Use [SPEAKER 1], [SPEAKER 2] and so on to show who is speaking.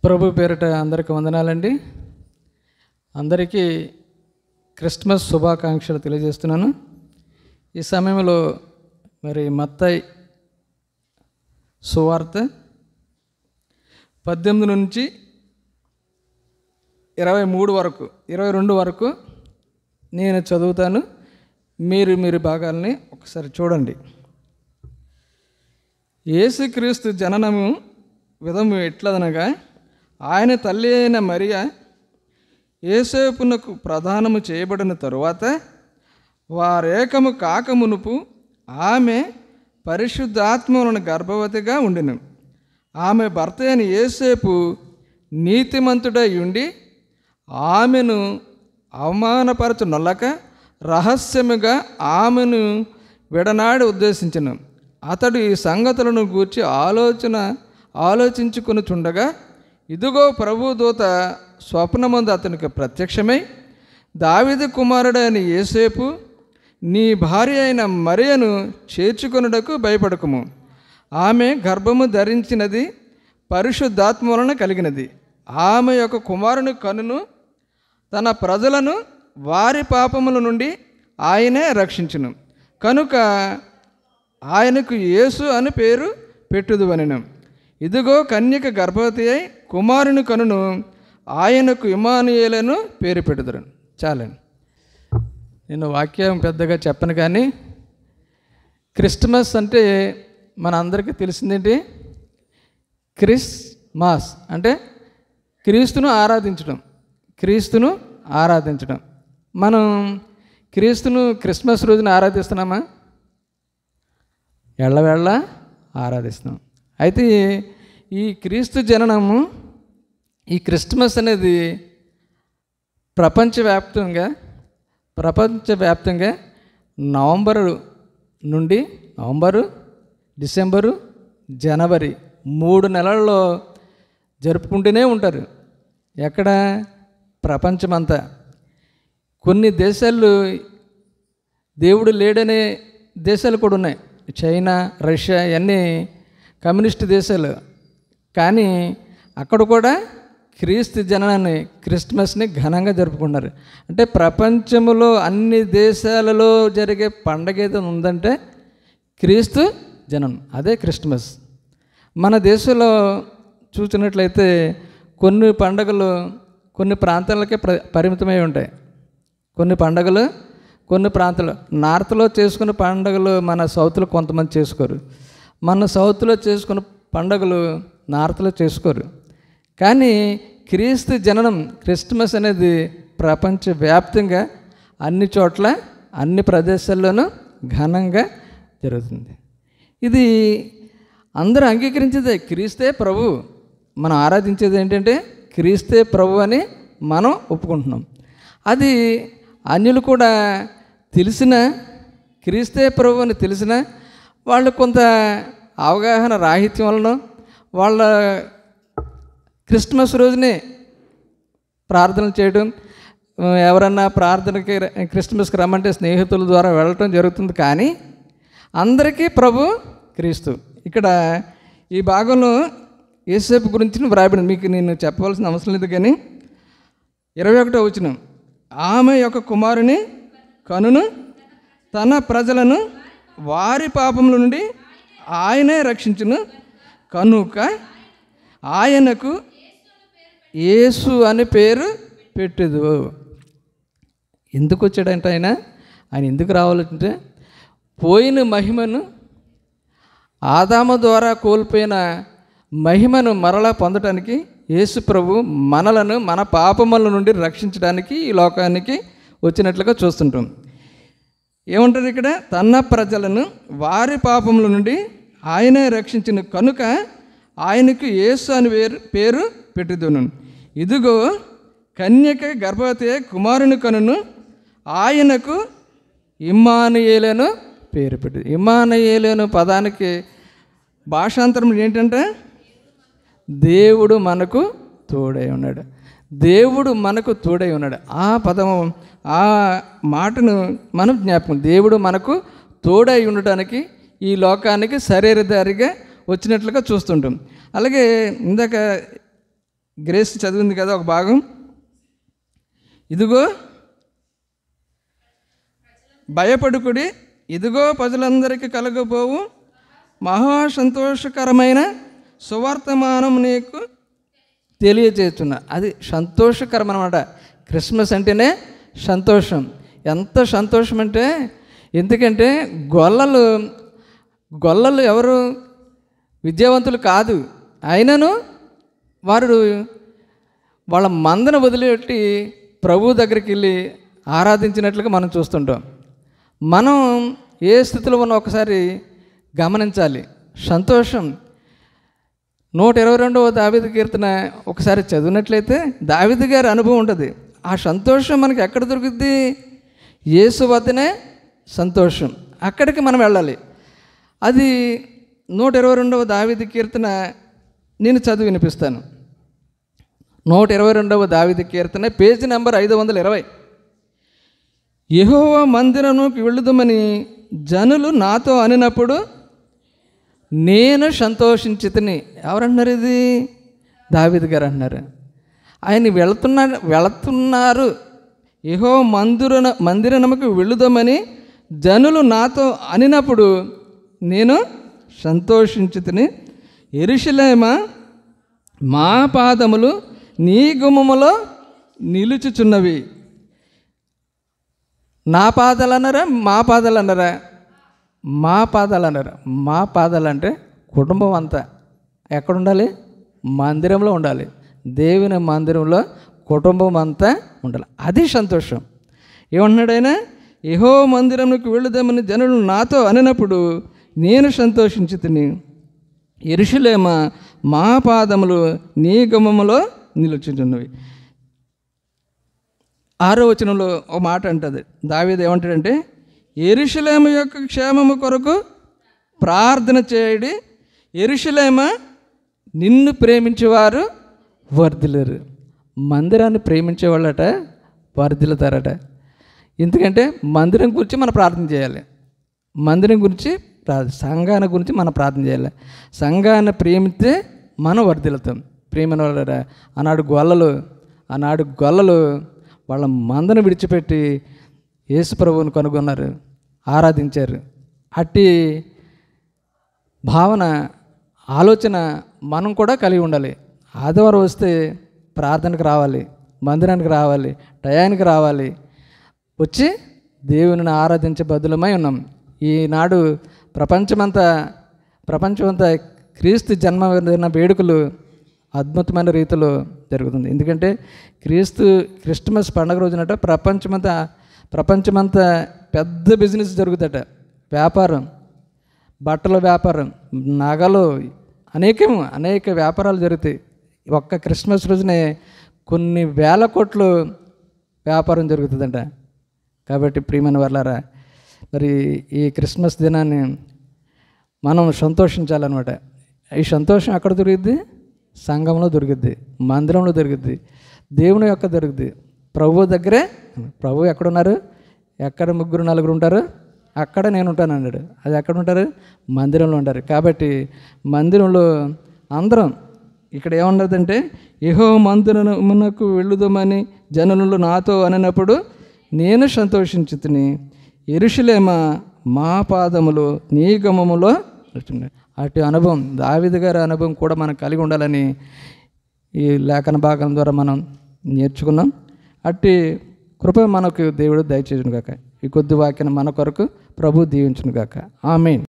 [SPEAKER 1] ప్రభు పేరిట అందరికీ వందనాలండి. అందరికీ క్రిస్మస్ శుభాకాంక్షలు తెలియజేస్తున్నాను. ఈ సమయంలో మరి మత్తయి సువార్త 18 నుంచి 22 వరకు నేను చదువుతాను. మీరు భాగాల్ని ఒకసారి చూడండి. యేసుక్రీస్తు జననము విధము ఎట్లదనగా, ఆయన తల్లి అయిన మరియ యోసేపునకు ప్రదానము చేయబడిన తరువాత వారేకము కాకమునుపు ఆమె పరిశుద్ధాత్మను గర్భవతిగా ఉండెను. ఆమె భర్త అయిన యోసేపు నీతిమంతుడై ఉండి ఆమెను అవమానపరచునొల్లక రహస్యముగా ఆమెను విడనాడి ఉద్దేశించెను. అతడు ఈ సంగతులను గూర్చి ఆలోచించుకొనుచుండగా, ఇదిగో ప్రభుదూత స్వప్నమందు అతనికి ప్రత్యక్షమై, దావీదు కుమారుడైన యోసేపు, నీ భార్య అయిన మరియను చేర్చుకొనుటకు భయపడకుము. ఆమె గర్భము ధరించినది పరిశుద్ధాత్మ వలన కలిగినది. ఆమె యొక్క కుమారుని కనును తన ప్రజలను వారి పాపముల నుండి ఆయనే రక్షించును. కనుక ఆయనకు యేసు అని పేరు పెట్టుదువనెను. ఇదిగో కన్యక గర్భవతి అయి కుమారుని కనును, ఆయనకు ఇమ్మానుయేలను పేరు పెట్టుదురు. చాలండి. నేను వాక్యం పెద్దగా చెప్పను, కానీ క్రిస్మస్ అంటే మన అందరికీ తెలిసిందేంటి? క్రిస్మస్ అంటే క్రీస్తును ఆరాధించడం. మనం క్రీస్తును క్రిస్మస్ రోజున ఆరాధిస్తున్నామా? ఎళ్ళవేళ్ళ ఆరాధిస్తున్నాం. అయితే ఈ క్రీస్తు జననము, ఈ క్రిస్మస్ అనేది ప్రపంచవ్యాప్తంగా నవంబరు, డిసెంబరు, జనవరి 3 నెలల్లో జరుపుకుంటూనే ఉంటారు. ఎక్కడ? ప్రపంచమంతా. కొన్ని దేశాలు దేవుడు లేడనే దేశాలు కూడా ఉన్నాయి. చైనా, రష్యా ఇవన్నీ కమ్యూనిస్ట్ దేశాలు. కానీ అక్కడ కూడా క్రీస్తు జననాన్ని, క్రిస్మస్ని ఘనంగా జరుపుకుంటున్నారు. అంటే ప్రపంచంలో అన్ని దేశాలలో జరిగే పండగ ఏదో ఉందంటే క్రీస్తు జననం, అదే క్రిస్మస్. మన దేశంలో చూసినట్లయితే కొన్ని పండుగలు కొన్ని ప్రాంతాలకే పరిమితమై ఉంటాయి. కొన్ని పండుగలు కొన్ని ప్రాంతాలు, నార్త్లో చేసుకునే పండుగలు మన సౌత్లో కొంతమంది చేసుకోరు. మన సౌత్లో చేసుకున్న పండుగలు నార్త్లో చేసుకోరు. కానీ క్రీస్తు జననం, క్రిస్మస్ అనేది ప్రపంచవ్యాప్తంగా అన్ని చోట్ల, అన్ని ప్రదేశాల్లోనూ ఘనంగా జరుగుతుంది. ఇది అందరూ అంగీకరించేదే. క్రీస్తే ప్రభు. మనం ఆరాధించేది ఏంటంటే క్రీస్తే ప్రభు అని మనం ఒప్పుకుంటున్నాం. అది అన్యులు కూడా తెలిసిన, క్రీస్తే ప్రభు అని తెలిసిన వాళ్ళు కొంత అవగాహన రాహిత్యం వలన వాళ్ళ క్రిస్మస్ రోజునే ప్రార్థనలు చేయడం, ఎవరన్నా ప్రార్థనకి క్రిస్మస్కి రమ్మంటే స్నేహితుల ద్వారా వెళ్ళటం జరుగుతుంది. కానీ అందరికీ ప్రభు క్రీస్తు. ఇక్కడ ఈ భాగంలో యేసేపు గురించి వ్రాయబడింది. మీకు నేను చెప్పవలసిన అవసరం లేదు. కానీ 21వ వచనం, ఆమె యొక్క కుమారుని కనును తన ప్రజలను వారి పాపముల నుండి ఆయనే రక్షించును. కనుక ఆయనకు యేసు అని పేరు పెట్టదు. ఎందుకు వచ్చాడంటే ఆయన ఎందుకు రావాలంటే, పోయిన మహిమను, ఆదాము ద్వారా కోల్పోయిన మహిమను మరలా పొందటానికి యేసు ప్రభు మనలను మన పాపముల నుండి రక్షించడానికి ఈ లోకానికి వచ్చినట్లుగా చూస్తుంటాం. ఏమంటారు ఇక్కడ? తన ప్రజలను వారి పాపముల నుండి ఆయనే రక్షించిన కనుక ఆయనకు యేసు అని పేరు పెట్టుదును. ఇదిగో కన్యక గర్భవతి కుమారుని కనును, ఆయనకు ఇమ్మానుయేలను పేరు పెట్టు. ఇమ్మానుయేలను పదానికి భాషాంతరం ఏంటంటే దేవుడు మనకు తోడై ఉన్నాడు. దేవుడు మనకు తోడై ఉన్నాడు. ఆ పదము, ఆ మాటను మనం జ్ఞాపకం. దేవుడు మనకు తోడై ఉండటానికి ఈ లోకానికి శరీరధారిగా వచ్చినట్లుగా చూస్తుంటాం. అలాగే ఇందాక గ్రేస్ చదివింది కదా ఒక భాగం. ఇదిగో భయపడుకుడి, ఇదిగో ప్రజలందరికీ కలగబోవు మహా సంతోషకరమైన సువర్తమానం నీకు తెలియజేస్తున్నా. అది సంతోషకరం అన్నమాట. క్రిస్మస్ అంటేనే సంతోషం. ఎంత సంతోషం అంటే, ఎందుకంటే గొల్లలు ఎవరు విద్యావంతులు కాదు, అయినను వారు వాళ్ళ మందను వదిలిపెట్టి ప్రభు దగ్గరికి వెళ్ళి ఆరాధించినట్లుగా మనం చూస్తుంటాం. మనం ఏ స్థితిలో ఉన్న ఒకసారి గమనించాలి. సంతోషం 122వ దావీదు కీర్తన ఒకసారి చదివినట్లయితే దావీదు గారి అనుభవం ఉంటుంది. ఆ సంతోషం మనకి ఎక్కడ దొరుకుద్ది? యేసు వద్దనే సంతోషం. అక్కడికి మనం వెళ్ళాలి. అది 122వ దావీదు కీర్తన నేను చదివి వినిపిస్తాను. 122వ దావీదు కీర్తన పేజీ నెంబర్ 520. యెహోవా మందిరముకి వెళ్ళుదమని జనులు నాతో అనినప్పుడు నేను సంతోషించితిని. ఎవరన్నారు? ఇది దావీదు గారు అంటున్నారు. ఆయన వెళుతున్నారు. యెహోవా మందిరముకి వెళ్ళుదామని జనులు నాతో అనినప్పుడు నేను సంతోషించితిని. యెరూషలేమా, మా పాదములు నీ గుమ్మములో నిలుచుచున్నవి. నా పాదాలు అన్నారా, మా పాదాలు అన్నారా? మా పాదాలు అన్నారు. మా పాదాలు అంటే కుటుంబం అంతా ఎక్కడ ఉండాలి? మందిరంలో ఉండాలి. దేవుని మందిరంలో కుటుంబం అంతా ఉండాలి. అది సంతోషం. ఏమంటున్నాడైనా? యెహోవా మందిరంలోకి వెళ్ళుదామని జనులు నాతో అనినప్పుడు నేను సంతోషించితిని. యెరూషలేమా, మా పాదములు నీ గుమ్మములో నిలుచుచున్నవి. 6వ వచనంలో ఒక మాట అంటుంది. దావీదు ఏమంటాడంటే, యెరూషలేము యొక్క క్షేమము కొరకు ప్రార్థన చేయడి. యెరూషలేమా, నిన్ను ప్రేమించేవారు వర్ధిల్లురు. మందిరాన్ని ప్రేమించేవాళ్ళట వర్ధిల్లుతారట. ఎందుకంటే మందిరం గురించి మనం ప్రార్థన చేయాలి. మందిరం గురించి సంఘాన్ని గురించి మనం ప్రార్థన చేయాలి. సంఘాన్ని ప్రేమిస్తే మనం వర్ధిల్లుతాం. ప్రేమైన వాళ్ళరా, ఆనాడు గొల్లలు వాళ్ళ మందను విడిచిపెట్టి యేసు ప్రభువుని కనుగొన్నారు, ఆరాధించారు. అట్టి భావన, ఆలోచన మనం కూడా కలిగి ఉండాలి. ఆదివారం వస్తే ప్రార్థనకు రావాలి, మందిరానికి రావాలి, టయానికి రావాలి, వచ్చి దేవుని ఆరాధించే బదులమై ఉన్నాం. ఈనాడు ప్రపంచమంతా క్రీస్తు జన్మదిన వేడుకలు అద్భుతమైన రీతిలో జరుగుతుంది. ఎందుకంటే క్రిస్మస్ పండుగ రోజునట ప్రపంచమంతా పెద్ద బిజినెస్ జరుగుతట. వ్యాపారం, బట్టల వ్యాపారం, నగలు, అనేక వ్యాపారాలు జరుగుతాయి. ఒక్క క్రిస్మస్ రోజునే కొన్ని వేల కోట్లు వ్యాపారం జరుగుతుందంట. కాబట్టి ప్రియమైన వాళ్ళారా, మరి ఈ క్రిస్మస్ దినాన్ని మనం సంతోషించాలన్నమాట. ఈ సంతోషం ఎక్కడ దొరికిద్ది? సంఘంలో దొరికిద్ది, మందిరంలో దొరికిద్ది, దేవుని యొక్క దొరికిద్ది. ప్రభు దగ్గరే. ప్రభు ఎక్కడున్నారు? ఎక్కడ 3-4 ఉంటారు అక్కడ నేను ఉంటాను అన్నాడు. అది ఎక్కడ ఉంటారు? మందిరంలో ఉంటారు. కాబట్టి మందిరంలో అందరం, ఇక్కడ ఏమన్నదంటే, యెహోవా మందిరమునకు వెళ్ళుదామని జనులు నాతో అనినప్పుడు నేను సంతోషించితిని. యెరూషలేమా, మా పాదములు నీ గుమ్మములో. అటు అనుభవం, దావీదు గారి అనుభవం కూడా మనం కలిగి ఉండాలని ఈ లేఖన భాగం ద్వారా మనం నేర్చుకున్నాం. అట్టి కృప మనకు దేవుడు దయచేయును గాక. ఈ కొద్ది వాక్యాన్ని మన కొరకు ప్రభు దీవించును గాక. ఆమేన్.